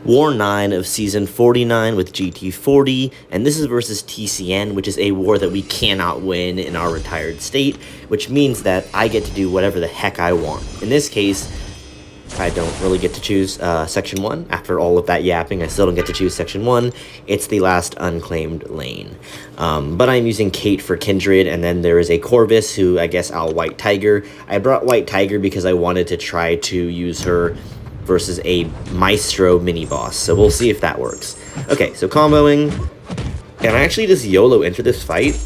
War 9 of Season 49 with GT40, and this is versus TCN, which is a war that we cannot win in our retired state, which means that I get to do whatever the heck I want. In this case, I don't really get to choose Section 1. After all of that yapping, I still don't get to choose Section 1. It's the last unclaimed lane. But I'm using Kate for Kindred, and then there is a Corvus, who I guess I'll White Tiger. I brought White Tiger because I wanted to try to use her versus a Maestro mini-boss, so we'll see if that works. Okay, so comboing, and I actually just YOLO enter this fight.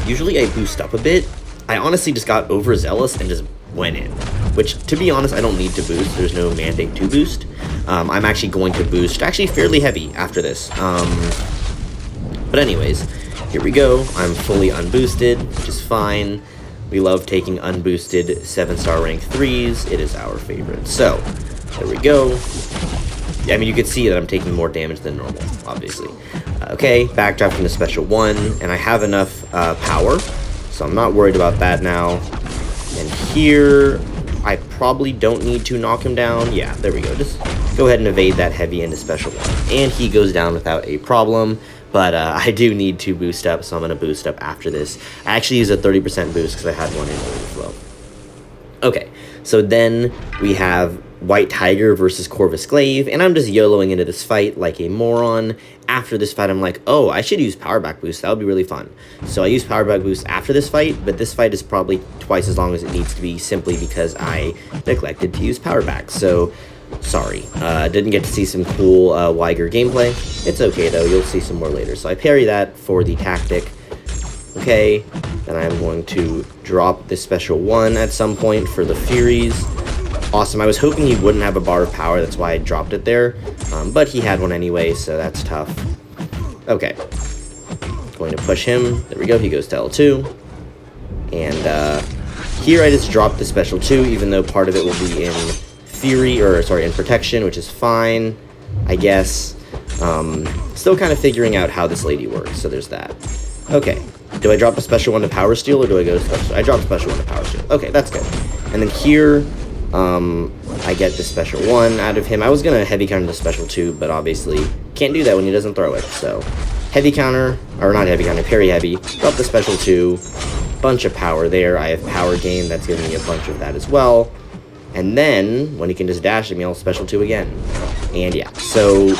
Usually I boost up a bit. I honestly just got overzealous and just went in, which, to be honest, I don't need to boost. There's no mandate to boost. I'm actually going to boost actually fairly heavy after this. But anyways, here we go. I'm fully unboosted, which is fine. We love taking unboosted 7-star rank 3s. It is our favorite. So, there we go. I mean, you can see that I'm taking more damage than normal, obviously. Okay, backdraft into Special 1, and I have enough power, so I'm not worried about that now. And here, I probably don't need to knock him down. Yeah, there we go. Just go ahead and evade that heavy into Special 1. And he goes down without a problem. But I do need to boost up, so I'm going to boost up after this. I actually use a 30% boost because I had one in overflow. Okay, so then we have White Tiger versus Corvus Glaive, and I'm just YOLOing into this fight like a moron. After this fight, I'm like, oh, I should use Power Back Boost. That would be really fun. So I use Power Back Boost after this fight, but this fight is probably twice as long as it needs to be simply because I neglected to use Power Back. So, sorry. Didn't get to see some cool Wiger gameplay. It's okay, though. You'll see some more later. So I parry that for the tactic. Okay, then I'm going to drop this Special 1 at some point for the Furies. Awesome. I was hoping he wouldn't have a bar of power, that's why I dropped it there. But he had one anyway, so that's tough. Okay. Going to push him. There we go. He goes to L2. And here I just dropped the Special 2, even though part of it will be in Fury, or sorry, in Protection, which is fine, I guess. Still kind of figuring out how this lady works, so there's that. Okay. Do I drop a Special 1 to Power Steal, or do I go to Special? I dropped Special 1 to Power Steal. Okay, that's good. And then here, I get the Special 1 out of him. I was going to heavy counter the Special 2, but obviously can't do that when he doesn't throw it. So, heavy counter, or not heavy counter, parry heavy, drop the Special 2, bunch of power there. I have power gain, that's giving me a bunch of that as well. And then, when he can just dash at me, I'll Special 2 again. And yeah, so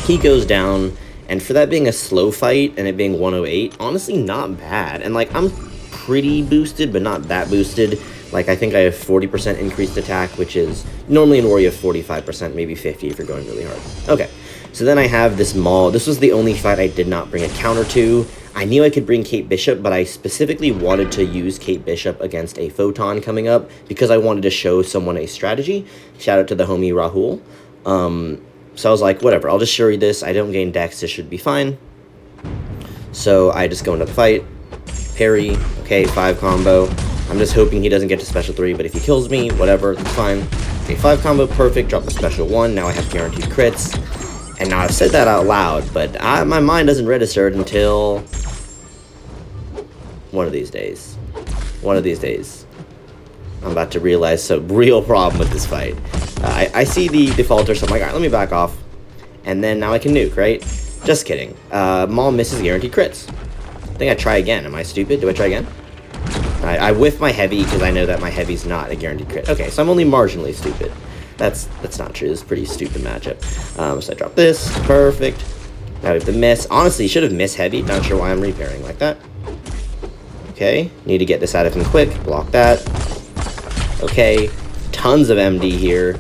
he goes down, and for that being a slow fight, and it being 108, honestly not bad. And like, I'm pretty boosted, but not that boosted. Like, I think I have 40% increased attack, which is, normally in War you have 45%, maybe 50 if you're going really hard. Okay, so then I have this Maul. This was the only fight I did not bring a counter to. I knew I could bring Kate Bishop, but I specifically wanted to use Kate Bishop against a Photon coming up, because I wanted to show someone a strategy. Shout out to the homie Rahul. So I was like, whatever, I'll just Shuri this. I don't gain Dex, this should be fine. So I just go into the fight. Parry, okay, 5 combo. I'm just hoping he doesn't get to Special 3, but if he kills me, whatever, that's fine. Okay, 5 combo, perfect, drop the Special 1, now I have guaranteed crits. And now I've said that out loud, but my mind doesn't register it until one of these days. One of these days. I'm about to realize some real problem with this fight. I see the defaulter, so I'm like, alright, let me back off. And then now I can nuke, right? Just kidding. Maul misses guaranteed crits. I think I try again. Am I stupid? Do I try again? I whiff my heavy because I know that my heavy's not a guaranteed crit. Okay, so I'm only marginally stupid. That's not true. This is a pretty stupid matchup. So I drop this. Perfect. Now we have the miss. Honestly, should have missed heavy. Not sure why I'm repairing like that. Okay, need to get this out of him quick. Block that. Okay, tons of MD here.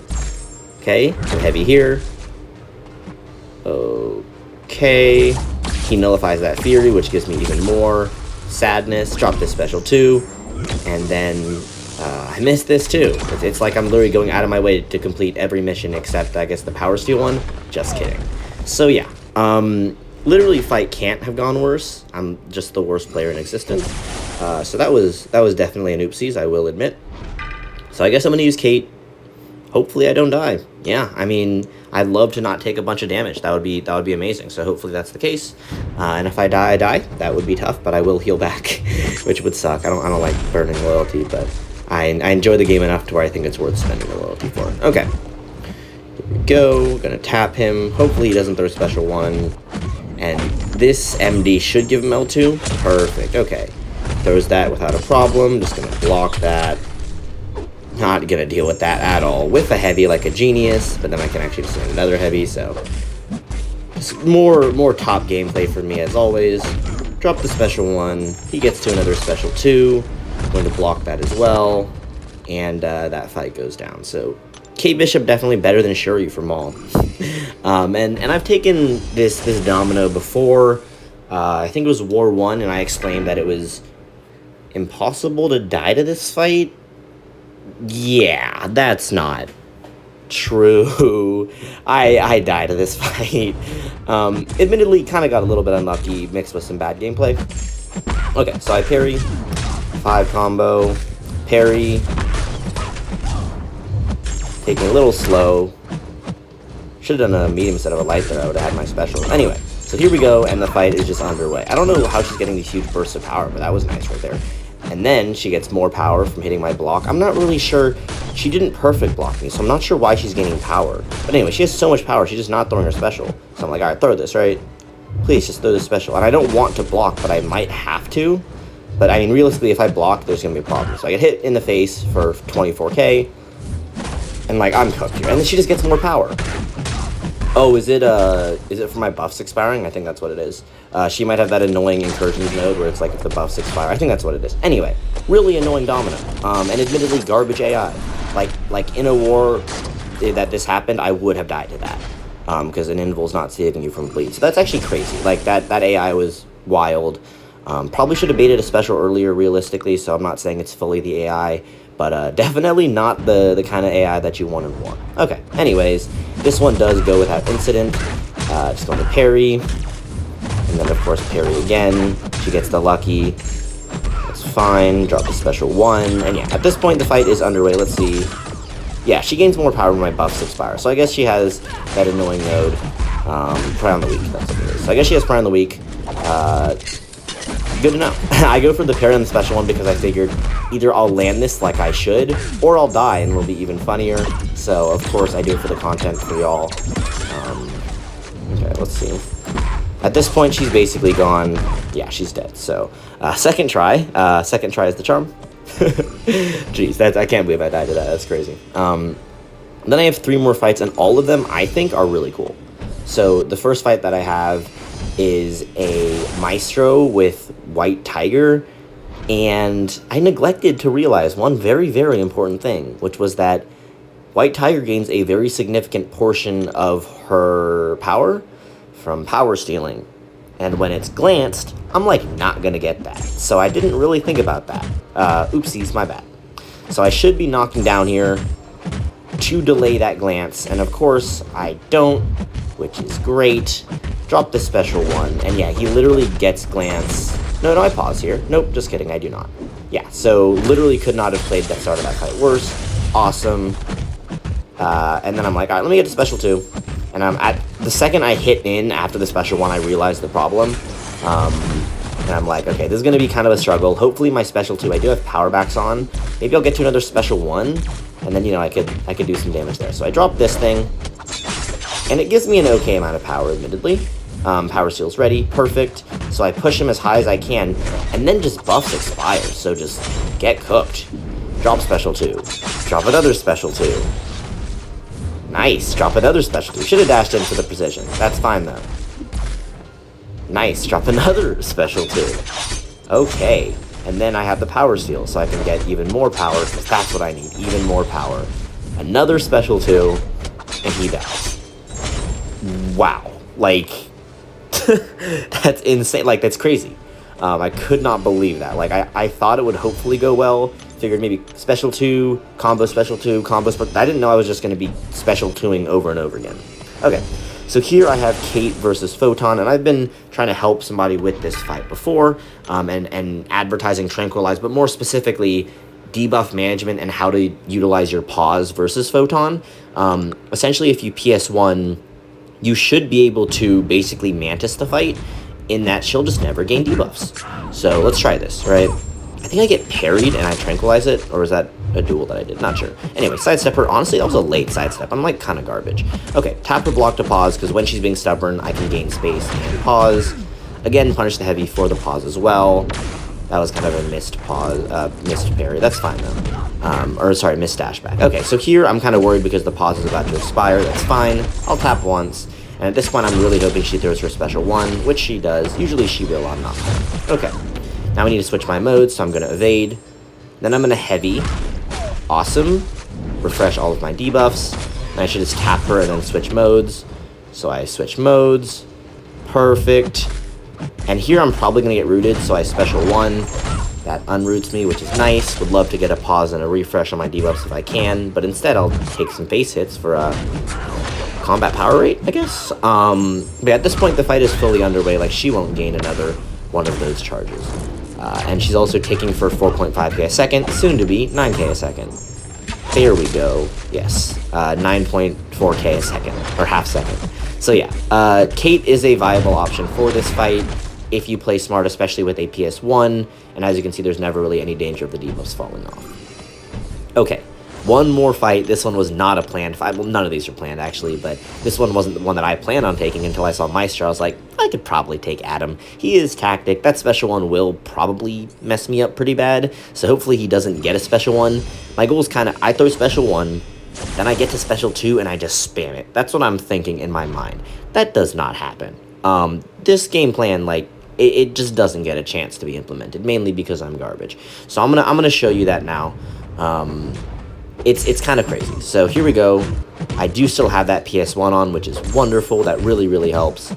Okay, some heavy here. Okay, he nullifies that Fury, which gives me even more sadness. Drop this Special 2, and then I missed this too. It's like I'm literally going out of my way to complete every mission except, I guess, the Power Steal one. Just kidding. So yeah, literally fight can't have gone worse. I'm just the worst player in existence. So that was definitely an oopsies, I will admit. So I guess I'm gonna use Kate. Hopefully I don't die. Yeah, I mean, I'd love to not take a bunch of damage. That would be amazing. So hopefully that's the case. And if I die, I die. That would be tough, but I will heal back, which would suck. I don't like burning loyalty, but I enjoy the game enough to where I think it's worth spending the loyalty for. Okay. Here we go. Gonna tap him. Hopefully he doesn't throw special 1. And this MD should give him L2. Perfect. Okay. Throws that without a problem. Just gonna block that. Not gonna deal with that at all. With a heavy like a genius, but then I can actually just land another heavy, so more top gameplay for me as always. Drop the special 1. He gets to another special 2. Going to block that as well. And that fight goes down. So K-Bishop definitely better than Shuri for Maul. And I've taken this Domino before. I think it was War 1, and I explained that it was impossible to die to this fight. Yeah, that's not true. I died to this fight. Admittedly, kind of got a little bit unlucky, mixed with some bad gameplay. Okay, so I parry. 5 combo. Parry. Taking a little slow. Should have done a medium instead of a light there. I would have had my special. Anyway, so here we go, and the fight is just underway. I don't know how she's getting these huge bursts of power, but that was nice right there. And then she gets more power from hitting my block. I'm not really sure. She didn't perfect block me, so I'm not sure why she's gaining power. But anyway, she has so much power, she's just not throwing her special. So I'm like, all right, throw this, right? Please, just throw this special. And I don't want to block, but I might have to. But, I mean, realistically, if I block, there's going to be a problem. So I get hit in the face for 24k. And, like, I'm cooked here. And then she just gets more power. Oh, is it for my buffs expiring? I think that's what it is. She might have that annoying incursions node where it's like if the buffs expire. I think that's what it is. Anyway, really annoying Domino. And admittedly, garbage AI. Like in a war that this happened, I would have died to that. Because an invol's not saving you from bleed. So that's actually crazy. Like, that AI was wild. Probably should have baited a special earlier, realistically, so I'm not saying it's fully the AI. But definitely not the kind of AI that you want in war. Okay, anyways, this one does go without incident. Just going to parry. And then, of course, parry again. She gets the lucky. That's fine. Drop the special 1. And yeah, at this point, the fight is underway. Let's see. Yeah, she gains more power when my buffs expire. So I guess she has that annoying node. Prey on the weak, that's what it is. So I guess she has Prey on the weak. Good to know. I go for the parry on the special 1 because I figured either I'll land this like I should, or I'll die and it'll be even funnier. So, of course, I do it for the content for y'all. Okay, let's see. At this point, she's basically gone. Yeah, she's dead. So, second try. Second try is the charm. Jeez, I can't believe I died to that. That's crazy. Then I have 3 more fights, and all of them, I think, are really cool. So, the first fight that I have is a Maestro with White Tiger, and I neglected to realize one very, very important thing, which was that White Tiger gains a very significant portion of her power from power stealing, and when it's glanced, I'm like not gonna get that, so I didn't really think about that. Oopsies, my bad. So I should be knocking down here to delay that glance, and of course I don't, which is great. Drop the special 1, and yeah, he literally gets glance. No, I pause here. Nope, just kidding, I do not. Yeah, so literally could not have played that start of that fight worse. Awesome. And then I'm like, all right, let me get the special 2. And I'm at the second I hit in after the special 1, I realized the problem. And I'm like, okay, this is going to be kind of a struggle. Hopefully my special 2, I do have power backs on. Maybe I'll get to another special 1, and then, you know, I could do some damage there. So I drop this thing, and it gives me an okay amount of power, admittedly. Power steal's ready, perfect. So I push him as high as I can, and then just buffs expire, so just get cooked. Drop special 2. Drop another special 2. Nice, drop another special 2. Should have dashed in for the precision. That's fine, though. Nice, drop another special 2. Okay, and then I have the power steal, so I can get even more power, because that's what I need, even more power. Another special 2, and he dies. Wow, like, that's insane, like, that's crazy. I could not believe that. Like, I thought it would hopefully go well. Figured maybe special 2, combo special 2, combo special. I didn't know I was just going to be special 2ing over and over again. Okay, so here I have Kate versus Photon, and I've been trying to help somebody with this fight before, and advertising Tranquilize, but more specifically, debuff management and how to utilize your pause versus Photon. Essentially, if you PS1, you should be able to basically Mantis the fight, in that she'll just never gain debuffs. So let's try this, right? I think I get parried and I tranquilize it, or is that a duel that I did? Not sure. Anyway, sidestep her. Honestly, that was a late sidestep. I'm like kind of garbage. Okay, tap her block to pause, because when she's being stubborn, I can gain space and pause. Again, punish the heavy for the pause as well. That was kind of a missed pause, missed parry. That's fine though. Or sorry, missed dash back. Okay, so here I'm kind of worried because the pause is about to expire. That's fine. I'll tap once. And at this point, I'm really hoping she throws her special one, which she does. Usually she will on knockdown. Okay. Now we need to switch my modes, so I'm going to evade. Then I'm going to heavy. Awesome. Refresh all of my debuffs. And I should just tap her and then switch modes. So I switch modes. Perfect. And here I'm probably going to get rooted, so I special one. That unroots me, which is nice. Would love to get a pause and a refresh on my debuffs if I can, but instead I'll take some base hits for combat power rate, I guess. But at this point, the fight is fully underway. Like, she won't gain another one of those charges. And she's also ticking for 4.5k a second, soon to be 9k a second. There we go. Yes, 9.4k a second, or half second. So yeah, Kate is a viable option for this fight if you play smart, especially with a PS1. And as you can see, there's never really any danger of the debuffs falling off. Okay, one more fight. This one was not a planned fight. Well, none of these are planned, actually, but this one wasn't the one that I planned on taking until I saw Maestro. I was like, I could probably take Adam. He is tactic. That special one will probably mess me up pretty bad, so hopefully he doesn't get a special one. My goal is kind of, I throw special one, then I get to special two, and I just spam it. That's what I'm thinking in my mind. That does not happen. This game plan, like, it just doesn't get a chance to be implemented, mainly because I'm garbage. So I'm gonna show you that now. It's kind of crazy. So here we go. I do still have that PS1 on, which is wonderful. That really helps.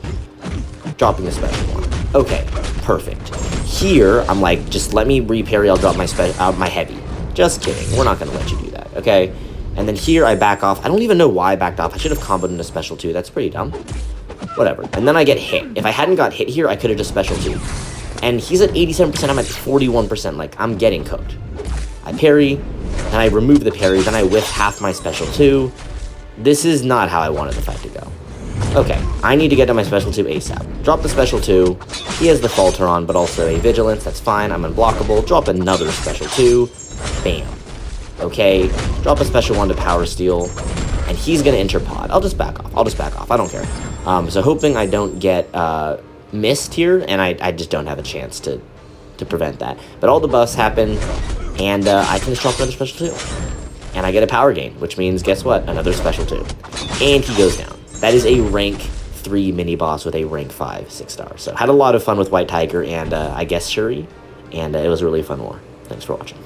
Dropping a special one. Okay, perfect. Here I'm like, just let me re-parry. I'll drop my heavy. Just kidding. We're not gonna let you do that. Okay. And then here I back off. I don't even know why I backed off. I should have comboed in a special 2. That's pretty dumb. Whatever. And then I get hit. If I hadn't got hit here, I could have just special 2. And he's at 87%, I'm at 41%. Like, I'm getting cooked. I parry, then I remove the parry, then I whiff half my special 2. This is not how I wanted the fight to go. Okay, I need to get to my special 2 ASAP. Drop the special 2. He has the Falter on, but also a Vigilance. That's fine. I'm unblockable. Drop another special 2. Bam. Okay, drop a special 1 to Power Steal. And he's going to enter pod. I'll just back off. I don't care. So hoping I don't get missed here, and I just don't have a chance to prevent that. But all the buffs happen, and I can just drop another special 2. And I get a power gain, which means, guess what? Another special 2. And he goes down. That is a rank 3 mini-boss with a rank 5 6-star. So had a lot of fun with White Tiger and I guess Shuri, and it was a really fun war. Thanks for watching.